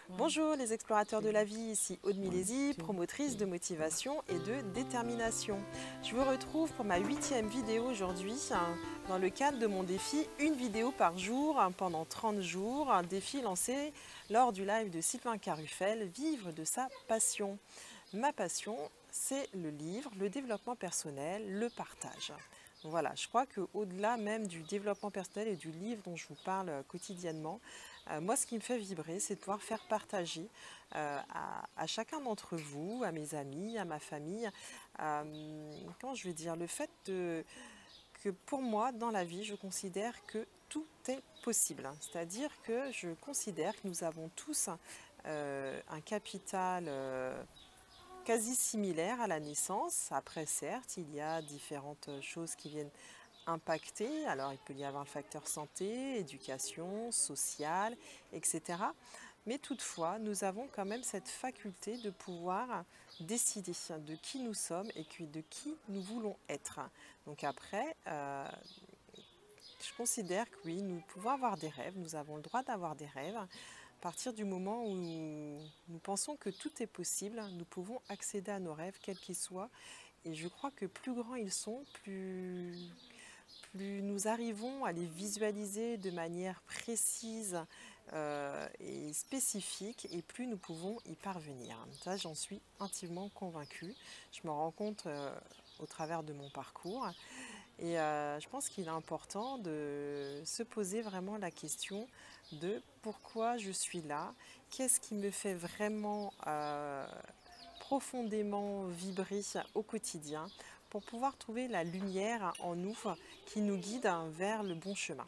Bonjour les explorateurs de la vie, ici Aude Milési, promotrice de motivation et de détermination. Je vous retrouve pour ma 8e vidéo aujourd'hui dans le cadre de mon défi une vidéo par jour pendant 30 jours, un défi lancé lors du live de Sylvain Carufel, vivre de sa passion. Ma passion, c'est le livre, le développement personnel, le partage. Voilà, je crois qu'au-delà même du développement personnel et du livre dont je vous parle quotidiennement, moi ce qui me fait vibrer, c'est de pouvoir faire partager à chacun d'entre vous, à mes amis, à ma famille, comment je vais dire, le fait que pour moi, dans la vie, je considère que tout est possible. C'est-à-dire que je considère que nous avons tous un capital quasi similaire à la naissance. Après, certes, il y a différentes choses qui viennent impacter. Alors, il peut y avoir le facteur santé, éducation, social, etc. Mais toutefois, nous avons quand même cette faculté de pouvoir décider de qui nous sommes et de qui nous voulons être. Donc après, je considère que oui, nous pouvons avoir des rêves, nous avons le droit d'avoir des rêves. À partir du moment où nous pensons que tout est possible, nous pouvons accéder à nos rêves, quels qu'ils soient. Et je crois que plus grands ils sont, plus nous arrivons à les visualiser de manière précise et spécifique, et plus nous pouvons y parvenir. Ça, j'en suis intimement convaincue. Je me rends compte au travers de mon parcours. Et je pense qu'il est important de se poser vraiment la question de pourquoi je suis là, qu'est-ce qui me fait vraiment profondément vibrer au quotidien pour pouvoir trouver la lumière en nous qui nous guide vers le bon chemin.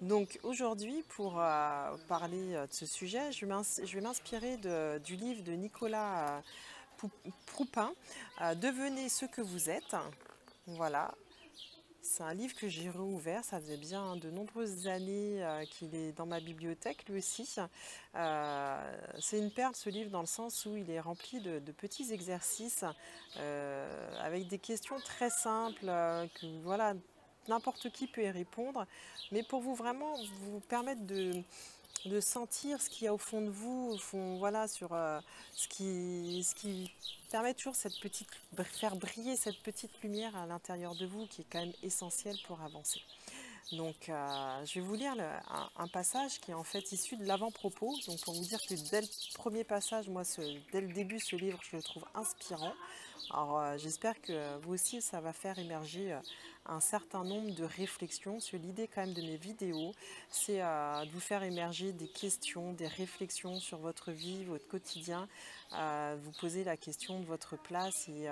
Donc aujourd'hui, pour parler de ce sujet, je vais m'inspirer du livre de Nicolas Proupin, Devenez ce que vous êtes. Voilà. C'est un livre que j'ai rouvert, ça faisait bien de nombreuses années qu'il est dans ma bibliothèque, lui aussi. C'est une perle ce livre dans le sens où il est rempli de petits exercices avec des questions très simples que voilà, n'importe qui peut y répondre, mais pour vous vraiment vous permettre de sentir ce qu'il y a au fond de vous, au fond, voilà, sur ce qui permet toujours faire briller cette petite lumière à l'intérieur de vous qui est quand même essentielle pour avancer. Donc je vais vous lire un passage qui est en fait issu de l'avant-propos, donc pour vous dire que dès le premier passage, moi dès le début ce livre je le trouve inspirant. Alors j'espère que vous aussi ça va faire émerger un certain nombre de réflexions. Parce que l'idée quand même de mes vidéos, c'est de vous faire émerger des questions, des réflexions sur votre vie, votre quotidien, vous poser la question de votre place et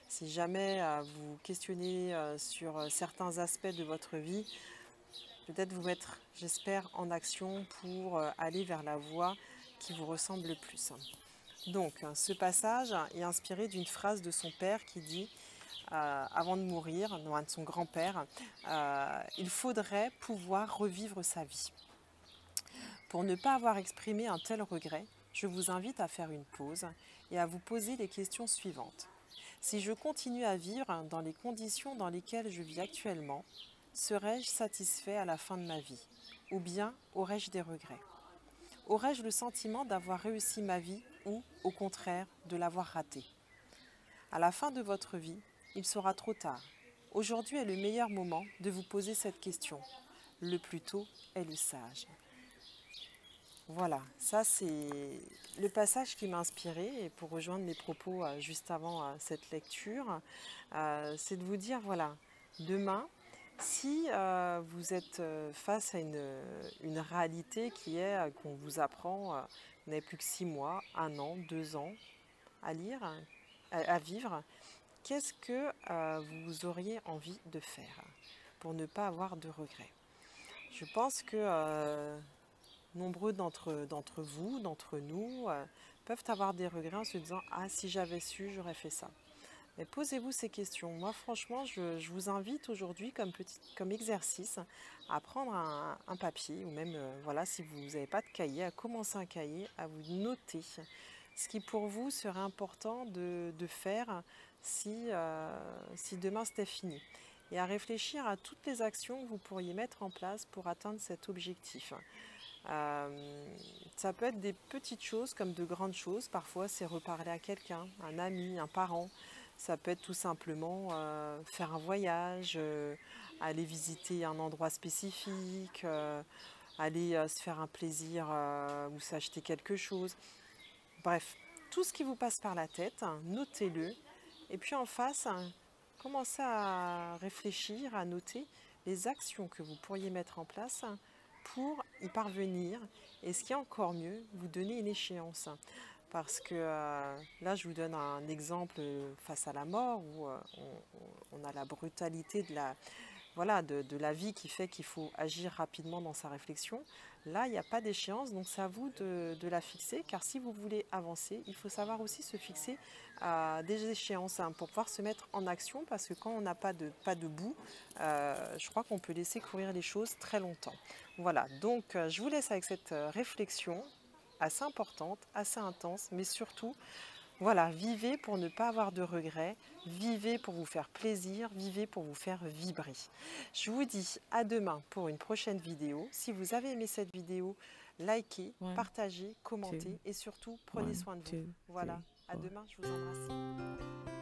si jamais vous questionnez sur certains aspects de votre vie, peut-être vous mettre, j'espère, en action pour aller vers la voie qui vous ressemble le plus. Donc, ce passage est inspiré d'une phrase de son père qui dit, avant de mourir, non, de son grand-père, il faudrait pouvoir revivre sa vie. Pour ne pas avoir exprimé un tel regret, je vous invite à faire une pause et à vous poser les questions suivantes. Si je continue à vivre dans les conditions dans lesquelles je vis actuellement, serais-je satisfait à la fin de ma vie? Ou bien aurais-je des regrets? Aurais-je le sentiment d'avoir réussi ma vie ou, au contraire, de l'avoir ratée? À la fin de votre vie, il sera trop tard. Aujourd'hui est le meilleur moment de vous poser cette question. Le plus tôt est le sage. Voilà, ça c'est le passage qui m'a inspirée et pour rejoindre mes propos juste avant cette lecture, c'est de vous dire, voilà, demain, si vous êtes face à une réalité qui est qu'on vous apprend, vous n'avez plus que 6 mois, 1 an, 2 ans à lire, à vivre, qu'est-ce que vous auriez envie de faire pour ne pas avoir de regrets? Je pense que nombreux d'entre vous, d'entre nous, peuvent avoir des regrets en se disant « Ah, si j'avais su, j'aurais fait ça ». Mais posez-vous ces questions. Moi, franchement, je vous invite aujourd'hui comme exercice à prendre un papier ou même, voilà, si vous n'avez pas de cahier, à commencer un cahier, à vous noter ce qui pour vous serait important de faire si demain c'était fini. Et à réfléchir à toutes les actions que vous pourriez mettre en place pour atteindre cet objectif. Ça peut être des petites choses comme de grandes choses. Parfois, c'est reparler à quelqu'un, un ami, un parent. Ça peut être tout simplement faire un voyage, aller visiter un endroit spécifique, aller se faire un plaisir ou s'acheter quelque chose. Bref, tout ce qui vous passe par la tête, hein, notez-le. Et puis en face, hein, commencez à réfléchir, à noter les actions que vous pourriez mettre en place pour y parvenir. Et ce qui est encore mieux, vous donner une échéance. Parce que là, je vous donne un exemple face à la mort où on a la brutalité de la, voilà, de la vie qui fait qu'il faut agir rapidement dans sa réflexion. Là, il n'y a pas d'échéance, donc c'est à vous de la fixer, car si vous voulez avancer, il faut savoir aussi se fixer des échéances hein, pour pouvoir se mettre en action, parce que quand on n'a pas de bout, je crois qu'on peut laisser courir les choses très longtemps. Voilà, donc je vous laisse avec cette réflexion assez importante, assez intense, mais surtout, voilà, vivez pour ne pas avoir de regrets, vivez pour vous faire plaisir, vivez pour vous faire vibrer. Je vous dis à demain pour une prochaine vidéo. Si vous avez aimé cette vidéo, likez, One, partagez, two, commentez et surtout prenez one, soin de vous. two, Voilà, three, à four. demain, je vous embrasse.